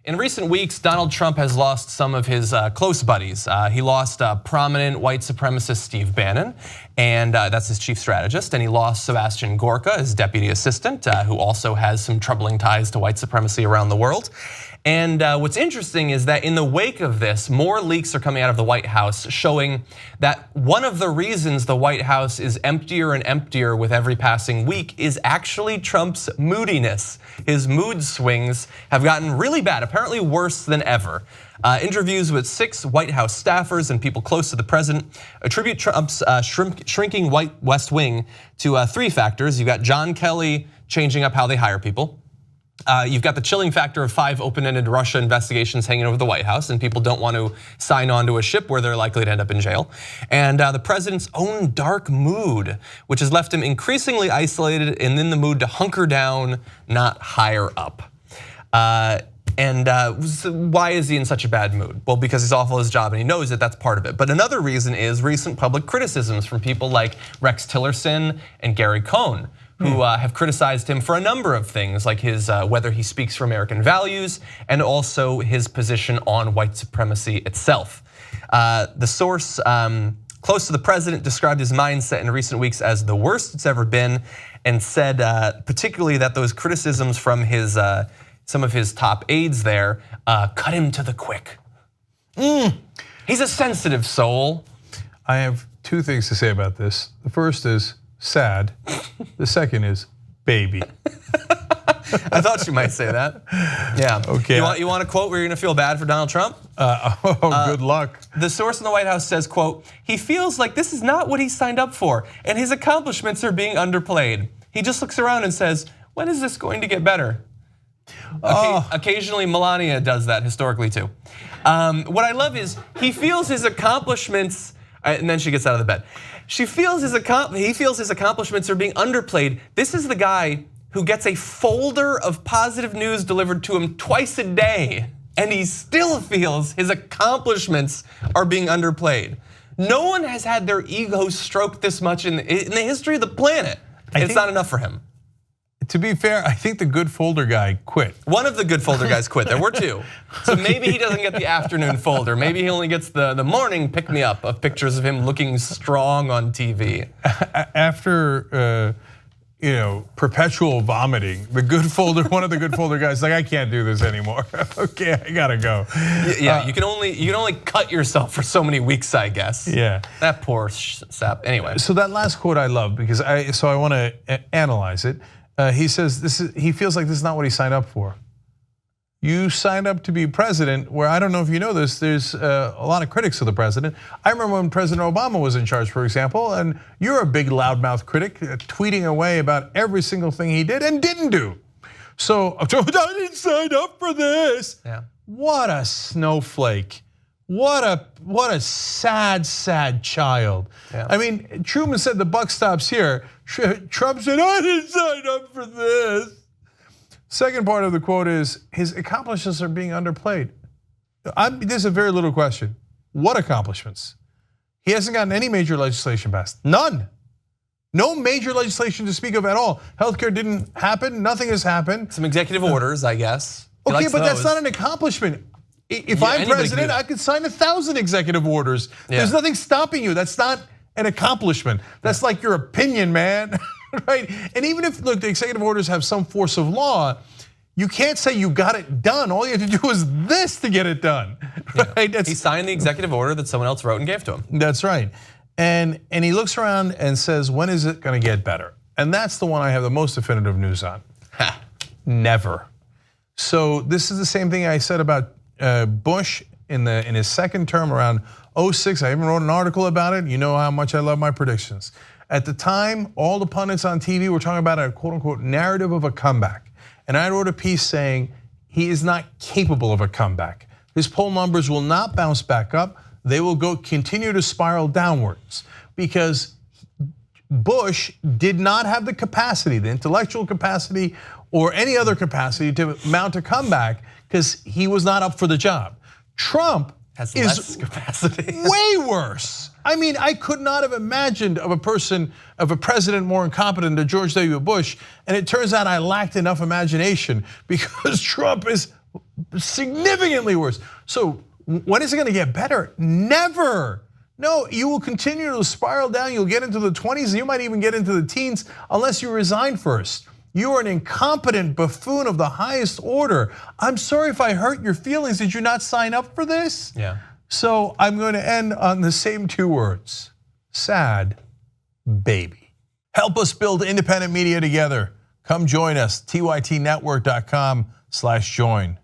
In recent weeks, Donald Trump has lost some of his close buddies. He lost prominent white supremacist Steve Bannon, and that's his chief strategist. And he lost Sebastian Gorka, his deputy assistant, who also has some troubling ties to white supremacy around the world. And what's interesting is that in the wake of this, more leaks are coming out of the White House showing that one of the reasons the White House is emptier and emptier with every passing week is actually Trump's moodiness. His mood swings have gotten really bad, apparently worse than ever. Interviews with 6 White House staffers and people close to the president attribute Trump's shrinking White West Wing to 3 factors. You've got John Kelly changing up how they hire people. You've got the chilling factor of 5 open-ended Russia investigations hanging over the White House, and people don't want to sign on to a ship where they're likely to end up in jail. And the president's own dark mood, which has left him increasingly isolated and in the mood to hunker down, not hire up. And why is he in such a bad mood? Well, because he's awful at his job and he knows that that's part of it. But another reason is recent public criticisms from people like Rex Tillerson and Gary Cohn, who have criticized him for a number of things, like his whether he speaks for American values and also his position on white supremacy itself. The source close to the president described his mindset in recent weeks as the worst it's ever been, and said particularly that those criticisms from his some of his top aides there cut him to the quick. He's a sensitive soul. I have 2 things to say about this. The first is sad. The second is baby. I thought you might say that. Yeah. Okay. You want a quote where you're gonna feel bad for Donald Trump? Good luck. The source in the White House says, quote, "He feels like this is not what he signed up for, and his accomplishments are being underplayed. He just looks around and says, when is this going to get better?" Occasionally Melania does that historically too. What I love is he feels his accomplishments, and then she gets out of the bed. He feels his accomplishments are being underplayed. This is the guy who gets a folder of positive news delivered to him twice a day, and he still feels his accomplishments are being underplayed. No one has had their ego stroked this much in the history of the planet. It's not enough for him. To be fair, I think the good folder guy quit. One of the good folder guys quit. There were 2. So maybe he doesn't get the afternoon folder. Maybe he only gets the morning pick-me-up of pictures of him looking strong on TV. After perpetual vomiting, the good folder, one of the good folder guys, like, I can't do this anymore. Okay, I gotta go. Yeah, you can only cut yourself for so many weeks, I guess. Yeah. That poor sap. Anyway. So that last quote I love because I want to analyze it. He says he feels like this is not what he signed up for. You signed up to be president, where I don't know if you know this, there's a lot of critics of the president. I remember when President Obama was in charge, for example, and you're a big loudmouth critic, tweeting away about every single thing he did and didn't do. So I didn't sign up for this. Yeah. What a snowflake. What a sad, sad child. Yeah. I mean, Truman said the buck stops here. Trump said, I didn't sign up for this. Second part of the quote is, his accomplishments are being underplayed. There's a very little question. What accomplishments? He hasn't gotten any major legislation passed. None. No major legislation to speak of at all. Healthcare didn't happen, nothing has happened. Some executive orders, I guess. Okay, but that's not an accomplishment. If I'm president, I could sign 1,000 executive orders. There's nothing stopping you. That's not an accomplishment. That's like your opinion, man, right? And even if, look, the executive orders have some force of law, you can't say you got it done. All you have to do is this to get it done, right? He signed the executive order that someone else wrote and gave to him. That's right. And he looks around and says, when is it gonna get better? And that's the one I have the most definitive news on. Never. So this is the same thing I said about Bush in his second term around 2006. I even wrote an article about it. You know how much I love my predictions. At the time, all the pundits on TV were talking about a quote unquote narrative of a comeback. And I wrote a piece saying he is not capable of a comeback. His poll numbers will not bounce back up. They will continue to spiral downwards because Bush did not have the capacity, the intellectual capacity or any other capacity to mount a comeback because he was not up for the job. Trump has less capacity. Way worse. I mean, I could not have imagined of a president more incompetent than George W. Bush, and it turns out I lacked enough imagination because Trump is significantly worse. So when is it gonna get better? Never. No, you will continue to spiral down. You'll get into the 20s, and you might even get into the teens unless you resign first. You are an incompetent buffoon of the highest order. I'm sorry if I hurt your feelings. Did you not sign up for this? Yeah. So I'm going to end on the same 2 words. Sad baby. Help us build independent media together. Come join us, tytnetwork.com/join.